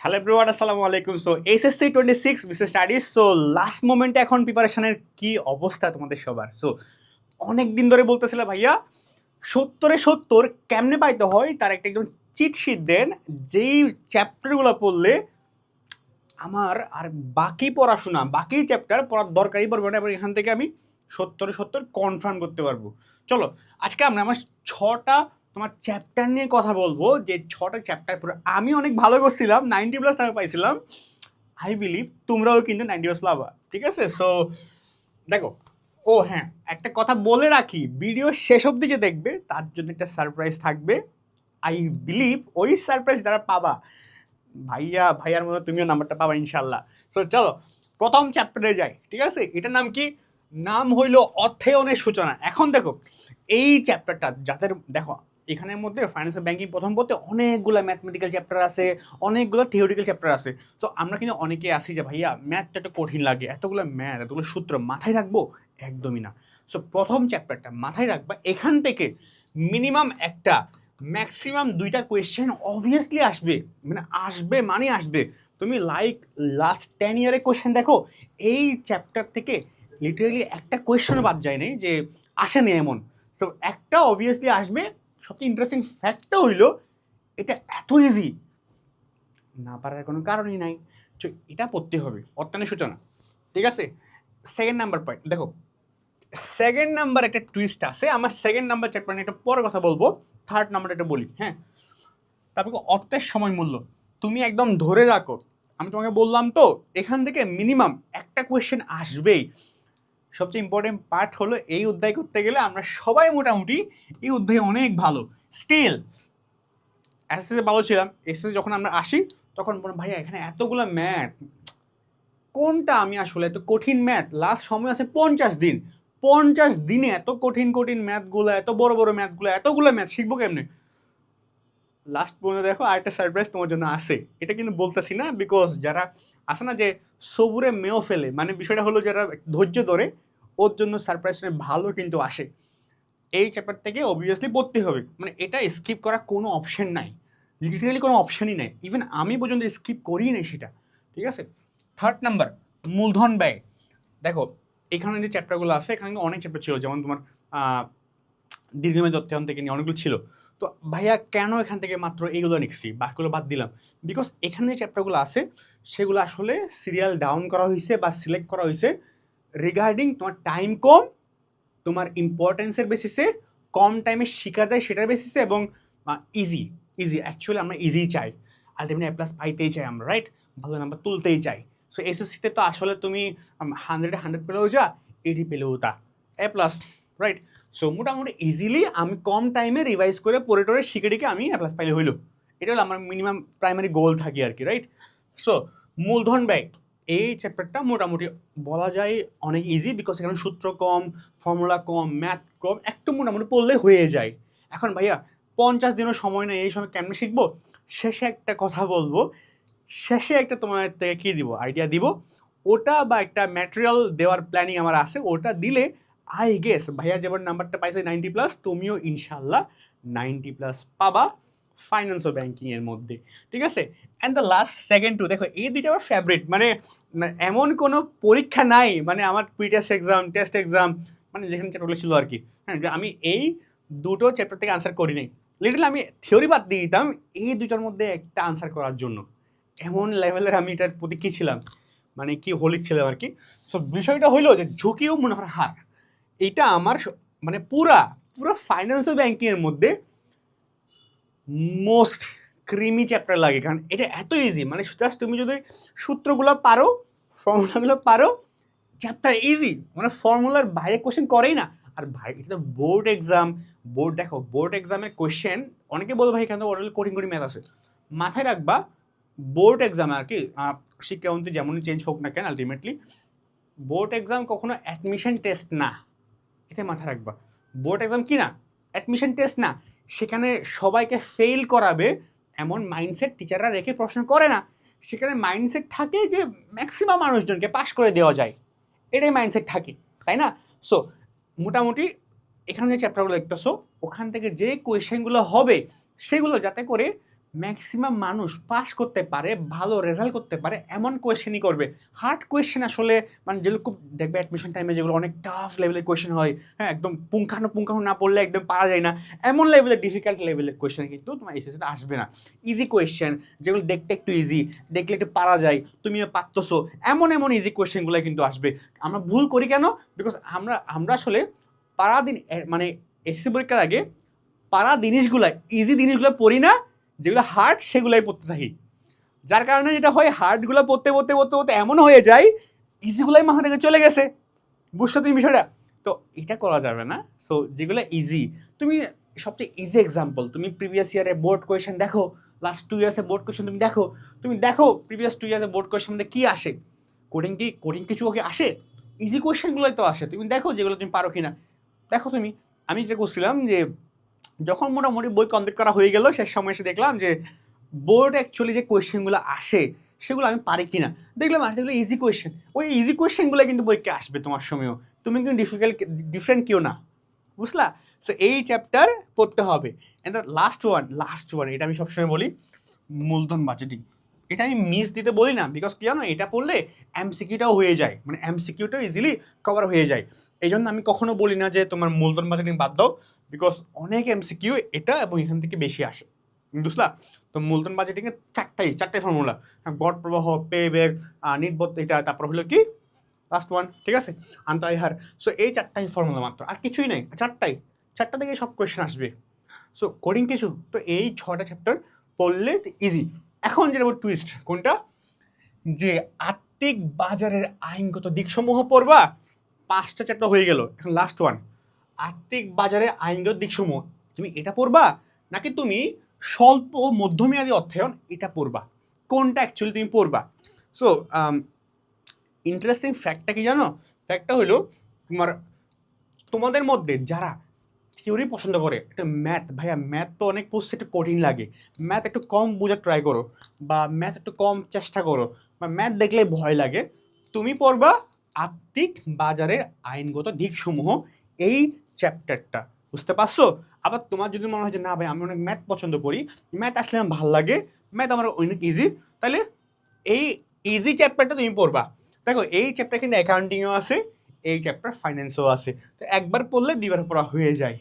Hello everyone, আসসালামু আলাইকুম। So SSC 26 BCS studies. So last মোমেন্টে এখন প্রিপারেশনের কি অবস্থা তোমাদের সবার? সো অনেক দিন ধরে বলতেছিল ভাইয়া 70-এ 70 কেমনে পাইতে হয় তার একটা একদম চিট শিট দেন, যেই চ্যাপ্টারগুলো পড়লে আমার আর বাকি পড়াশোনা বাকি চ্যাপ্টার পড়ার দরকারই পড়বে না, এবং এখান থেকে আমি 70-এ 70 কনফার্ম করতে পারবো। চলো আজকে আমরা আমার 6টা তোমার চ্যাপ্টার নিয়ে কথা বলবো, যে 6টা চ্যাপ্টার পরে আমি অনেক ভালো করছিলাম, 90+ আমি পাইছিলাম। আই বিলিভ তোমরাও কিন্তু 90+ পাবা, ঠিক আছে? সো দেখো, ও হ্যাঁ, একটা কথা বলে রাখি, ভিডিও শেষ অবধি যে দেখবে তার জন্য একটা সারপ্রাইজ থাকবে। আই বিলিভ ওই সারপ্রাইজ যারা পাবা, ভাইয়ার মতো তুমিও নাম্বারটা পাবা ইনশাল্লাহ। সো চলো প্রথম চ্যাপ্টারে যাই, ঠিক আছে? এটার নাম কি? নাম হইল অর্থায়নের সূচনা। এখন দেখো এই চ্যাপ্টারটা যাদের, দেখো এখানের মধ্যে ফাইন্যান্সিয়াল ব্যাংকিং প্রথম পড়তে অনেকগুলো ম্যাথমেটিক্যাল চ্যাপ্টার আছে, অনেকগুলো থিওরিটিক্যাল চ্যাপ্টার আছে। তো আমরা কিন্তু অনেকে আসি যে ভাইয়া ম্যাথটা একটু কঠিন লাগে, এতগুলো ম্যাথ এতগুলো সূত্র মাথায় রাখবো, একদমই না। সো প্রথম চ্যাপ্টারটা মাথায় রাখবা, এখান থেকে মিনিমাম একটা, ম্যাক্সিমাম 2টা কোয়েশ্চেন অবভিয়াসলি আসবে, মানে আসবে মানে আসবে। তুমি লাইক লাস্ট 10 ইয়ারের কোয়েশ্চেন দেখো, এই চ্যাপ্টার থেকে লিটারালি একটা কোয়েশ্চেনও বাদ যায় নাই যে আসেনি এমন। তো একটা অবভিয়াসলি আসবে। সবচেয়ে ইন্টারেস্টিং ফ্যাক্টটা হইল এটা এত ইজি, না পারার কোনো কারণই নাই। তো এটা পড়তে হবে, অর্থায়নের সূচনা, ঠিক আছে? সেকেন্ড নাম্বার পয়েন্ট দেখো, সেকেন্ড নাম্বার একটা টুইস্ট আছে আমার। সেকেন্ড নাম্বার চ্যাপ্টার নিয়ে একটা পরে কথা বলবো, থার্ড নাম্বার একটা বলি, হ্যাঁ? তারপর অর্থের সময় মূল্য তুমি একদম ধরে রাখো। আমি তোমাকে বললাম তো এখান থেকে মিনিমাম একটা কোয়েশ্চেন আসবেই। সবচেয়ে ইম্পর্টেন্ট পার্ট হলো এই অধ্যায় করতে গেলে আমরা সবাই মোটামুটি এই অধ্যায়ে অনেক ভালো। স্টিল এসএসসি ভালো ছিলাম, এসএসসি যখন আমরা আসি তখন বললাম ভাইয়া এখানে এতগুলো ম্যাথ, কোনটা আমি আসলে, এত কঠিন ম্যাথ, লাস্ট সময় আছে 50 দিন, 50 দিনে এত কঠিন কঠিন ম্যাথগুলো, এত বড় বড় ম্যাথগুলো, এতগুলো ম্যাথ শিখবো কেমনে? লাস্ট পর্যন্ত দেখো আরেকটা সারপ্রাইজ তোমার জন্য আসে। এটা কিন্তু বলতেছি না বিকজ যারা আসে না যে সবুরে মেয়েও ফেলে, মানে বিষয়টা হলো যারা ধৈর্য ধরে ওর জন্য সারপ্রাইজ ভালো কিন্তু আসে। এই চ্যাপ্টার থেকে অবভিয়াসলি পড়তে হবে, মানে এটা স্কিপ করার কোনো অপশন নাই, লিটারেলি কোনো অপশনই নাই। ইভেন আমি পর্যন্ত স্কিপ করি নাই সেটা, ঠিক আছে? থার্ড নাম্বার মূলধন ব্যয়। দেখো এখানে যে চ্যাপ্টারগুলো আছে, এখানে কিন্তু অনেক চ্যাপ্টার ছিল, যেমন তোমার দীর্ঘমেয়াদী অর্থায়ন থেকে নিয়ে অনেকগুলো ছিল। তো ভাইয়া কেন এখান থেকে মাত্র এইগুলো নিচ্ছি, বাকিগুলো বাদ দিলাম? বিকজ এখানে যে চ্যাপ্টারগুলো আছে সেগুলো আসলে সিরিয়াল ডাউন করা হয়েছে বা সিলেক্ট করা হয়েছে রিগার্ডিং তোমার টাইম কম, তোমার ইম্পর্টেন্সের বেসিসে, কম টাইমে শেখা যায় সেটার বেসিসে, এবং ইজি। অ্যাকচুয়ালি আমরা ইজি চাই, আলটিমেটলি A+ পাইতেই চাই আমরা, রাইট? ভালো নাম্বার তুলতেই চাই। সো এসএসসিতে তো আসলে তুমি 100-100 পেলেও যা, 80 পেলেও তা A+, রাইট? সো মোটামুটি ইজিলি আমি কম টাইমে রিভাইজ করে পড়ে টরে শিখে টিকে আমি A+ পাইলে হইলো। এটা হলো আমার মিনিমাম প্রাইমারি গোল থাকে আর কি, রাইট? সো মূলধন ব্যয় এই চ্যাপ্টারটা মোটামুটি বলা যায় অনেক ইজি, বিকজ এখানে সূত্র কম, ফর্মুলা কম, ম্যাথ কম, একটু মোটামুটি পড়লে হয়ে যায়। এখন ভাইয়া 50 দিনও সময় নেই, এই সময় কেমনে শিখবো? শেষে একটা কথা বলবো, শেষে একটা তোমার থেকে কী দিব, আইডিয়া দিব, ওটা বা একটা ম্যাটেরিয়াল দেওয়ার প্ল্যানিং আমার আছে। ওটা দিলে আই গেস ভাইয়া যেমন নাম্বারটা পাইছে 90+, তুমিও ইনশাল্লাহ 90+ পাবা ফাইন্যান্স ও ব্যাংকিংয়ের মধ্যে, ঠিক আছে? And the last second two, দেখো এই দুইটা আমার ফেভারিট, মানে এমন কোনো পরীক্ষা নাই, মানে আমার প্রিটেস্ট এক্সাম, টেস্ট এক্সাম, মানে যেখানে চ্যাপ্টারগুলো ছিল আর কি, হ্যাঁ, যে আমি এই দুটো চ্যাপ্টার থেকে আনসার করি নাই। লিটারালি আমি থিওরি বাদ দিয়ে দিতাম এই দুইটার মধ্যে একটা আনসার করার জন্য, এমন লেভেলের আমি এটার প্রতি কী ছিলাম, মানে কি হোলিক ছিলাম আর কি। সো বিষয়টা হইলো যে ঝুঁকিও মুনাফার হার, এইটা আমার মানে পুরা পুরো ফাইন্যান্স ও ব্যাংকিংয়ের মধ্যে মোস্ট ক্রিমি চ্যাপ্টার লাগে, কারণ এটা এত ইজি, মানে জাস্ট তুমি যদি সূত্রগুলো পারো, ফর্মুলাগুলো পারো, চ্যাপ্টার ইজি, মানে ফর্মুলার বাইরে কোশ্চেন করেই না। আর ভাই এটা তো বোর্ড এক্সাম, বোর্ড দেখো বোর্ড এক্সামের কোশ্চেন, অনেকে বলবো ভাই এখানে তো অলরেডি কঠিন কঠিন ম্যাথ আছে। মাথায় রাখবা বোর্ড এক্সামে আর কি, শিক্ষামন্ত্রী যেমনই চেঞ্জ হোক না কেন, আলটিমেটলি বোর্ড এক্সাম কখনো অ্যাডমিশন টেস্ট না, এটা মাথায় রাখবা। বোর্ড এক্সাম কি না, অ্যাডমিশন টেস্ট না। সেখানে সবাইকে ফেল করাবে এমন মাইন্ডসেট টিচাররা রেখে প্রশ্ন করে না। সেখানে মাইন্ডসেট থাকে যে ম্যাক্সিমাম মানুষজনকে পাশ করে দেওয়া যায়, এটাই মাইন্ডসেট থাকে, তাই না? সো মোটামুটি এখানে যে চ্যাপ্টারগুলো দেখতেছো ওখান থেকে যে কোয়েশ্চেনগুলো হবে সেগুলো যাতে করে ম্যাক্সিমাম মানুষ পাস করতে পারে, ভালো রেজাল্ট করতে পারে এমন কোয়েশ্চেনই করবে। হার্ড কোয়েশ্চেন আসলে মানে যেগুলো খুব দেখবে অ্যাডমিশন টাইমে যেগুলো অনেক টাফ লেভেলের কোয়েশ্চেন হয়, হ্যাঁ একদম পুঙ্খানু না পড়লে একদম পারা যায় না, এমন লেভেলের ডিফিকাল্ট লেভেলের কোয়েশ্চেন কিন্তু তোমার এসএসসিতে আসবে না। ইজি কোয়েশ্চেন যেগুলো দেখতে একটু ইজি, দেখলে একটু পারা যায়, তুমিও পারতেছো, এমন এমন ইজি কোয়েশ্চেনগুলো কিন্তু আসবে। আমরা ভুল করি কেন? বিকজ আমরা আসলে পারা দিন মানে এসএসসি পরীক্ষার আগে পারা জিনিসগুলা ইজি জিনিসগুলো পড়ি না, যেগুলো হার্ড সেগুলাই পড়তে থাকি। যার কারণে যেটা হয় হার্ডগুলো পড়তে পড়তে পড়তে পড়তে এমন হয়ে যায় ইজিগুলাই মাথা থেকে চলে গেছে। বুঝছো তুমি বিষয়টা? তো এটা করা যাবে না। সো যেগুলো ইজি, তুমি সবচেয়ে ইজি এক্সাম্পল, তুমি প্রিভিয়াস ইয়ারে বোর্ড কোয়েশ্চেন দেখো, লাস্ট 2 ইয়ার্সে বোর্ড কোয়েশ্চেন তুমি দেখো প্রিভিয়াস 2 ইয়ার্সে বোর্ড কোয়েশ্চেন মধ্যে কী আসে, কোডিং কিছু ওকে আসে, ইজি কোয়েশ্চেনগুলোই তো আসে। তুমি দেখো যেগুলো তুমি পারো কিনা, দেখো তুমি। আমি যেটা করছিলাম যে যখন মোটামুটি বই কমপ্লিট করা হয়ে গেল শেষ সময় এসে দেখলাম যে বোর্ড অ্যাকচুয়ালি যে কোয়েশ্চেনগুলো আসে সেগুলো আমি পারি কিনা, দেখলাম আর সেগুলো ইজি কোয়েশ্চেন। ওই ইজি কোয়েশ্চেনগুলো কিন্তু বইকে আসবে তোমার সময়ও, তুমি কিন্তু ডিফারেন্ট কেউ না, বুঝলা? সো এই চ্যাপ্টার পড়তে হবে। অ্যান্ড দ্য লাস্ট ওয়ান এটা আমি সবসময় বলি, মূলধন বাজেটিং। এটা আমি মিস দিতে বলি না, বিকজ কি জানো, এটা পড়লে এমসিকিউটাও হয়ে যায়, মানে এমসিকিউটাও ইজিলি কভার হয়ে যায়। এই জন্য আমি কখনো বলি না যে তোমার মূলধন বাজেটিং বাদ দাও, বিকজ অনেক এমসিকিউ এটা এবং এখান থেকে বেশি আসে, বুঝলা? তো মূলধন বাজেটিংয়ে চারটাই ফর্মুলা, গড় প্রবাহ, পে ব্যাক, নির্বত, এটা তারপর হলো কি লাস্ট ওয়ান, ঠিক আছে, আন্তঃআয় হার। সো এই চারটাই ফর্মুলা মাত্র, আর কিছুই নাই, চারটা থেকে সব কোয়েশ্চেন আসবে। সো কোডিং কিছু তো এই 6টা চ্যাপ্টার পড়লে ইজি। এখন যেটা টুইস্ট কোনটা, যে আর্থিক বাজারের আইনগত দিকসমূহ পড়বা, 5টা চ্যাপ্টার হয়ে গেল। এখন লাস্ট ওয়ান, আর্থিক বাজারের আইনগত দিকসমূহ, তুমি এটা পড়বা নাকি তুমি স্বল্প মধ্যমেয়াদী অর্থায়ন এটা পড়বা, কোনটা অ্যাকচুয়ালি তুমি পড়বা? সো ইন্টারেস্টিং ফ্যাক্টটা কি জানো? ফ্যাক্টটা হলো তোমাদের মধ্যে যারা থিওরি পছন্দ করে, একটা ম্যাথ, ভাইয়া ম্যাথ তো অনেক পড়ছে একটু কঠিন লাগে, ম্যাথ একটু কম বোঝার ট্রাই করো, বা ম্যাথ একটু কম চেষ্টা করো, বা ম্যাথ দেখলে ভয় লাগে, তুমি পড়বা আর্থিক বাজারের আইনগত দিকসমূহ, এই চ্যাপ্টারটা, বুঝতে পারছো? আবার তোমার যদি মনে হয় যে না ভাই আমি অনেক ম্যাথ পছন্দ করি, ম্যাথ আসলে আমার ভালো লাগে, ম্যাথ আমার অনেক ইজি, তাহলে এই ইজি চ্যাপ্টারটা তুমি পড়বা। দেখো এই চ্যাপ্টার কিন্তু অ্যাকাউন্টিংও আছে, এই চ্যাপ্টার ফাইন্যান্সও আছে, তো একবার পড়লে দুইবার পড়া হয়ে যায়।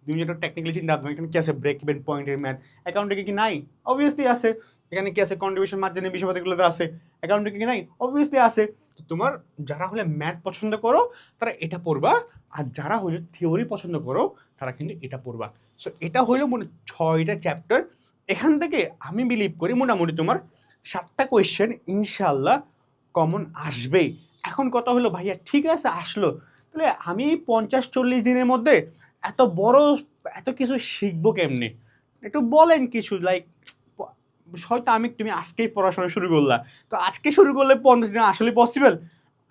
তুমি যেটা টেকনিক্যালি চিন্তা ভাবনা, এখানে কি আছে, ব্রেক ইভেন পয়েন্টের ম্যাথ, অ্যাকাউন্টে কি নাই? অবভিয়াসলি আছে। এখানে কি আছে, কন্ট্রিবিউশন মার্জিনের বিষয়পাতিগুলোতে আছে, অ্যাকাউন্টে কি নাই? অবভিয়াসলি আছে। তো তোমার যারা হলে ম্যাথ পছন্দ করো তারা এটা পড়বা, আর যারা হলে থিওরি পছন্দ করো তারা কিন্তু এটা পড়বা। সো এটা হলো 6টা চ্যাপ্টার। এখান থেকে আমি বিলিভ করি মোটামুটি তোমার 7টা কোয়েশ্চেন ইনশাল্লাহ কমন আসবেই। এখন কথা হলো ভাইয়া ঠিক আছে আসলো, তাহলে আমি 50-40 দিনের মধ্যে এত বড় এত কিছু শিখবো কেমনে? একটু বলেন কিছু, লাইক হয়তো তুমি আজকেই পড়াশোনা শুরু করলা, তো আজকে শুরু করলে 50 দিন আসলে পসিবল?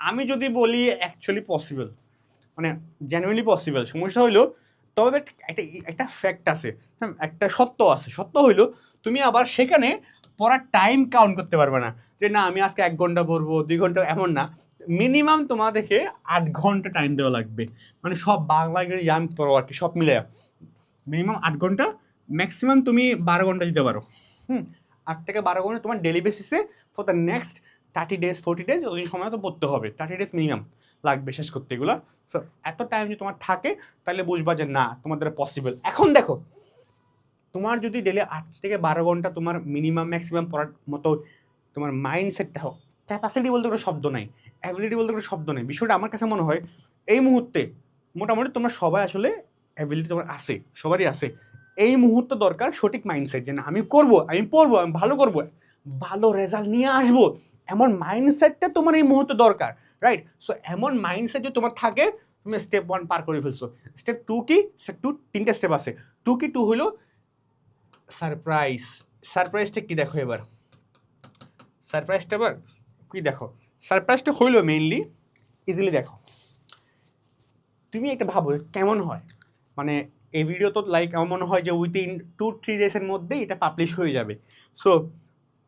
আমি যদি বলি অ্যাকচুয়ালি পসিবল, মানে জেনুইনলি পসিবল। সমস্যা হইলো তবে একটা একটা ফ্যাক্ট আছে, হ্যাঁ একটা সত্য হইলো তুমি আবার সেখানে পড়ার টাইম কাউন্ট করতে পারবে না, যে না আমি আজকে 1 ঘন্টা পড়বো 2 ঘন্টা, এমন না। মিনিমাম তোমাদেরকে 8 ঘন্টা টাইম দেওয়া লাগবে, মানে সব বাংলা ইংরেজি আমি পড়ো আর কি সব মিলে মিনিমাম 8 ঘন্টা, ম্যাক্সিমাম তুমি 12 ঘন্টা দিতে পারো। 8 থেকে 12 ঘন্টা তোমার ডেলি বেসিসে for the next 30 days 40 days ওই সময় তো পড়তে হবে, 30 days মিনিমাম লাগবে শেষ করতে এগুলো। সো এত টাইম যদি তোমার থাকে তাহলে বুঝবা যে না তোমাদের পসিবল। এখন দেখো তোমার যদি ডেলি 8 থেকে 12 ঘন্টা তোমার মিনিমাম ম্যাক্সিমাম পড়ার মতো তোমার মাইন্ডসেটটা হোক, ক্যাপাসিটি বলতে কোনো শব্দ নাই, অ্যাবিলিটি বলতে কোনো শব্দ নেই, বিষয়টা আমার কাছে মনে হয় এই মুহূর্তে মোটামুটি তোমরা সবাই আসলে অ্যাবিলিটি তোমার আছে, সবারই আছে। এই মুহূর্তে দরকার সঠিক মাইন্ডসেট, যে না আমি করবো, আমি পড়বো, আমি ভালো করবো, ভালো রেজাল্ট নিয়ে আসবো, এমন মাইন্ডসেটটা তোমার এই মুহূর্তে দরকার, রাইট? সো এমন মাইন্ডসেট যদি তোমার থাকে, তুমি স্টেপ 1 পার করে ফেলছো। স্টেপ 2 কি? স্টেপ 2 3টে স্টেপ আছে। 2 কি? 2 হলো সারপ্রাইজটা কি দেখো এবার, সারপ্রাইজটা এবার কি দেখো, সারপ্রাইজটা হইলো মেইনলি ইজিলি দেখো, তুমি একটা ভাবো কেমন হয়, মানে এই ভিডিও তো লাইক আমার মনে হয় যে উইথিন 2-3 ডেজের মধ্যেই এটা পাবলিশ হয়ে যাবে। সো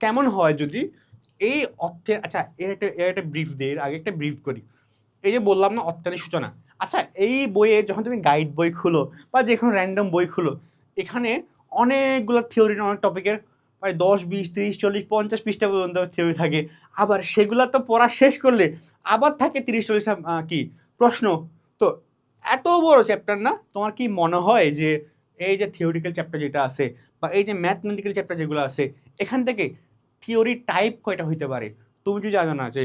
কেমন হয় যদি এই অর্থের, আচ্ছা এর একটা ব্রিফ দিই, এর আগে একটা ব্রিফ করি। এই যে বললাম না অর্থনীতির সূচনা, আচ্ছা এই বইয়ে যখন তুমি গাইড বই খুলো বা যে কোনো র্যান্ডম বই খুলো, এখানে অনেকগুলো থিওরি অনেক টপিকের প্রায় 10, 20, 30, 40, 50 পৃষ্ঠা পর্যন্ত থিওরি থাকে। আবার সেগুলো তো পড়া শেষ করলে আবার থাকে 30-40 কি প্রশ্ন। তো এত বড় চ্যাপ্টার না, তোমার কি মনে হয় যে এই যে থিওরিক্যাল চ্যাপ্টার যেটা আছে বা এই যে ম্যাথমেটিক্যাল চ্যাপ্টার যেগুলো আছে এখান থেকে থিওরি টাইপ কয়টা হইতে পারে? তুমি যদি জানো না যে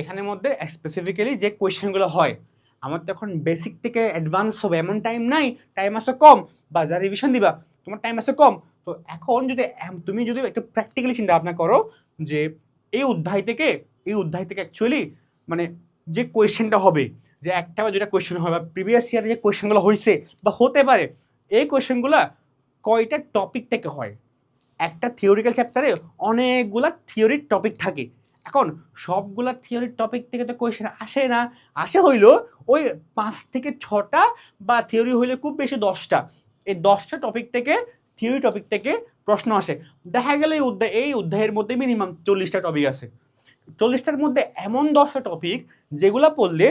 এখানের মধ্যে স্পেসিফিক্যালি যে কোয়েশ্চেনগুলো হয়, আমার তো এখন বেসিক থেকে অ্যাডভান্স হবে এমন টাইম নাই, টাইম আছে কম, বা যা রিভিশন দিবা তোমার টাইম আছে কম। তো এখন যদি তুমি যদি একটু প্র্যাকটিক্যালি চিন্তা ভাবনা করো যে এই অধ্যায় থেকে অ্যাকচুয়ালি মানে যে কোয়েশ্চেনটা হবে, যে একটা বা যেটা কোয়েশ্চেন হয় বা প্রিভিয়াস ইয়ারে যে কোয়েশ্চেনগুলো হয়েছে বা হতে পারে, এই কোয়েশ্চেনগুলো কয়টা টপিক থেকে হয়? একটা থিওরিক্যাল চ্যাপ্টারে অনেকগুলা থিওরির টপিক থাকে। এখন সবগুলা থিওরির টপিক থেকে তো কোয়েশ্চেন আসে না, আসে হইলো ওই 5 থেকে 6টা, বা থিওরি হইলে খুব বেশি 10টা। এই 10টা টপিক থেকে, থিওরি টপিক থেকে প্রশ্ন আসে। দেখা গেল এই অধ্যায়ের মধ্যে মিনিমাম 40টা টপিক আছে। 40টার মধ্যে এমন 10টা টপিক যেগুলো পড়লে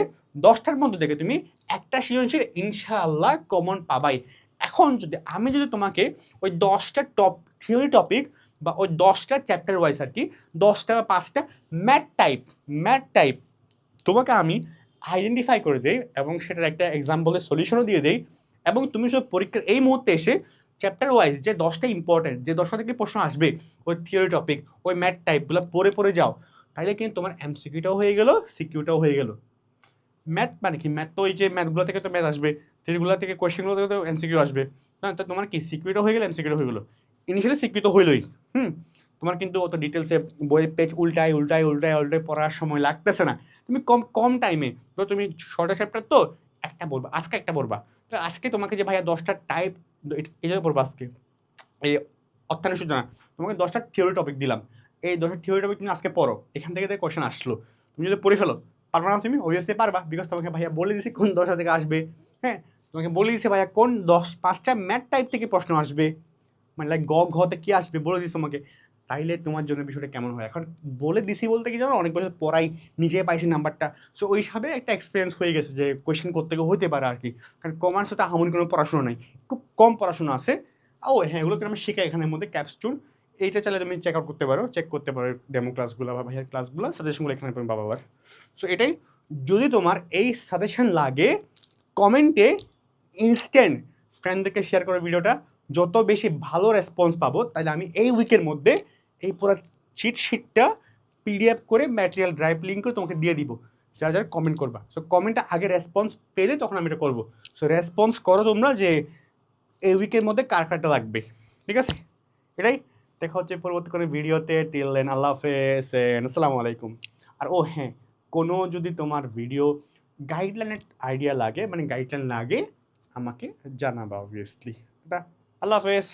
10টার মধ্যে থেকে তুমি একটা সৃজনশীল ইনশাআল্লাহ কমন পাবাই। এখন আমি যদি তোমাকে ওই 10টা থিওরি টপিক বা ওই 10টা চ্যাপ্টার ওয়াইজ আর কি 10টা বা 5টা ম্যাথ টাইপ তোমাকে আমি আইডেন্টিফাই করে দেই এবং সেটার একটা এক্সাম্পলের সলিউশনও দিয়ে দেই, এবং তুমি সব পরীক্ষার এই মুহূর্তে এসে চ্যাপ্টার ওয়াইজ যে 10টা ইম্পর্টেন্ট, যে 10টা থেকে প্রশ্ন আসবে ওই থিওরি টপিক, ওই ম্যাথ টাইপগুলো পড়ে যাও, তাহলে কিন্তু তোমার এমসিকিউটাও হয়ে গেল, সিকিউটাও হয়ে গেল। ম্যাথ মানে কি? ম্যাথ তো ওই যে ম্যাথগুলো থেকে তো ম্যাথ আসবে, থিওরিগুলো থেকে কোয়েশ্চেনগুলো থেকে তো এমসিকিউ আসবে না, তো তোমার কি সিকিউরিটা হয়ে গেলে এমসিকিউটা হয়ে গেলো। ইনিশিয়ালি সিকিউ তো হইলই। তোমার কিন্তু অত ডিটেলসে বইয়ের পেজ উল্টায় পড়ার সময় লাগতেছে না। তুমি কম কম টাইমে তো তুমি 6টা চ্যাপ্টার তো একটা পড়বা, আজকে একটা পড়বা। তো আজকে তোমাকে যে ভাইয়া 10টা টাইপ এই জন্য পড়বা আজকে এই অর্থায়ন সূচনা, তোমাকে 10টা থিওরি টপিক দিলাম, এই 10টা থিওরি টপিক তুমি আজকে পড়ো, এখান থেকে কোয়েশ্চেন আসলো, তুমি যদি পড়ে ফেলো পারবা না? তুমি অবভিয়াসলি পারবা, বিকজ তোমাকে ভাইয়া বলে দিছি কোন 10টা থেকে আসবে। হ্যাঁ, তোমাকে বলে দিছে ভাইয়া কোন 5টা ম্যাথ টাইপ থেকে প্রশ্ন আসবে, মানে লাইক ঘতে কি আসবে বলে দিছি তোমাকে। তাইলে তোমার জন্য বিষয়টা কেমন হয়? এখন বলে দিছি বলতে কি জানো, অনেক বছর পড়াই, নিজে পাইছি নাম্বারটা, সো ওই হিসাবে একটা এক্সপিরিয়েন্স হয়ে গেছে যে কোয়েশ্চেন করতে হতে পারে আর কি। কারণ কমার্সে তো এমন কোনো পড়াশোনা নাই, খুব কম পড়াশোনা আছে। ও হ্যাঁ, এগুলোকে আমি শেখাই এখানের মধ্যে ক্যাপস্টুন, এইটা চাইলে তুমি চেক করতে পারো ডেমো ক্লাসগুলো বা ভাইয়ের ক্লাসগুলো, সাজেশনগুলো এখানে তুমি পাবো আবার। সো এটাই, যদি তোমার এই সাজেশন লাগে কমেন্টে ইনস্ট্যান্ট ফ্রেন্ডদেরকে শেয়ার করে ভিডিওটা, যত বেশি ভালো রেসপন্স পাবো তাহলে আমি এই উইকের মধ্যে এই পুরো চিটশিটটা পিডিএফ করে ম্যাটেরিয়াল ড্রাইভ লিঙ্ক করে তোমাকে দিয়ে দিব, যারা যারা কমেন্ট করবা। সো কমেন্টটা আগে রেসপন্স পেলে তখন আমি এটা করবো। সো রেসপন্স করো তোমরা যে এই উইকের মধ্যে কার কারটা লাগবে, ঠিক আছে? এটাই, দেখা হচ্ছে পরবর্তী কোনো ভিডিওতে। টিল দেন আল্লাহ হাফেজ, আসসালামু আলাইকুম। আর ও হ্যাঁ, কোনো যদি তোমার ভিডিও গাইডলাইনের আইডিয়া লাগে, মানে গাইডলাইন লাগে, আমাকে জানাবা অবভিয়াসলি। আল্লাহ হাফেজ।